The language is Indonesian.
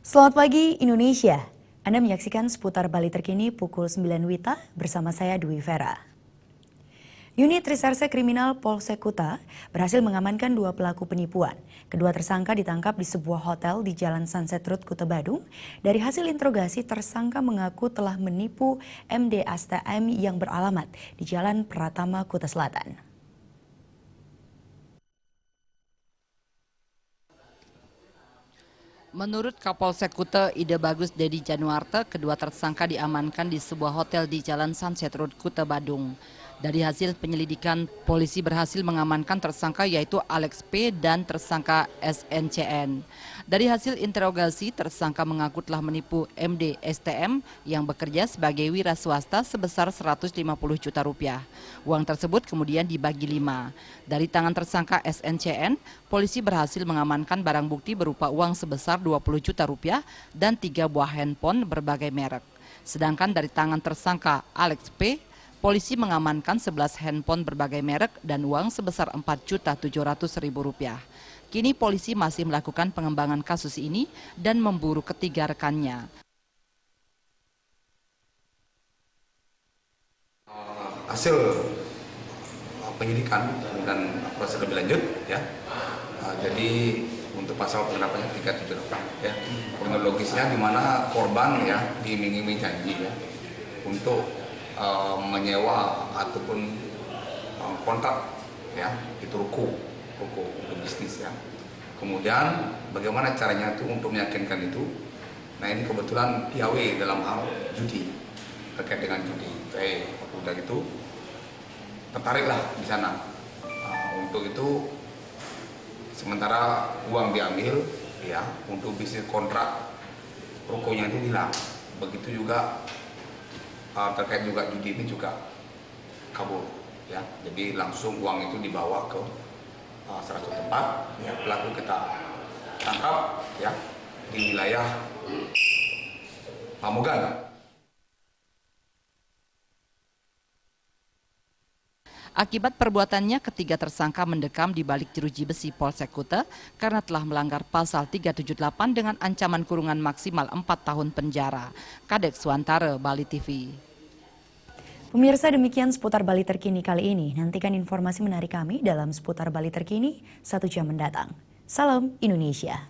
Selamat pagi Indonesia. Anda menyaksikan seputar Bali terkini pukul 9 WITA bersama saya Dwi Vera. Unit Reserse Kriminal Polsek Kuta berhasil mengamankan dua pelaku penipuan. Kedua tersangka ditangkap di sebuah hotel di Jalan Sunset Road, Kuta Badung. Dari hasil interogasi, tersangka mengaku telah menipu MD STM yang beralamat di Jalan Pratama, Kuta Selatan. Menurut Kapolsek Kuta Ide Bagus Dedi Januarte, kedua tersangka diamankan di sebuah hotel di Jalan Sunset Road, Kuta Badung. Dari hasil penyelidikan, polisi berhasil mengamankan tersangka yaitu Alex P dan tersangka SNCN. Dari hasil interogasi, tersangka mengaku telah menipu MD STM yang bekerja sebagai wira swasta sebesar 150 juta rupiah. Uang tersebut kemudian dibagi 5. Dari tangan tersangka SNCN, polisi berhasil mengamankan barang bukti berupa uang sebesar 20 juta rupiah dan 3 buah handphone berbagai merek. Sedangkan dari tangan tersangka Alex P, polisi mengamankan 11 handphone berbagai merek dan uang sebesar 4.700.000 rupiah. Kini polisi masih melakukan pengembangan kasus ini dan memburu ketiga rekannya. Hasil penyidikan dan proses lebih lanjut ya. Jadi untuk pasal penerapannya 378 ya. Kronologisnya di mana korban ya diiming-iming janji ya untuk menyewa ataupun kontrak ya itu ruko untuk bisnis ya. Kemudian bagaimana caranya itu untuk meyakinkan itu. Nah ini kebetulan piawai dalam hal judi terkait dengan judi. Udah gitu tertariklah di sana. Untuk itu sementara uang diambil ya untuk bisnis kontrak rukonya itu hilang. Begitu juga terkait juga judi ini juga kabur ya. Jadi langsung uang itu dibawa ke salah satu tempat ya, pelaku kita tangkap ya di wilayah Pamugan. Akibat perbuatannya, ketiga tersangka mendekam di balik jeruji besi Polsek Kuta karena telah melanggar pasal 378 dengan ancaman kurungan maksimal 4 tahun penjara. Kadek Suantara, Bali TV. Pemirsa, demikian seputar Bali terkini kali ini. Nantikan informasi menarik kami dalam seputar Bali terkini 1 jam mendatang. Salam Indonesia.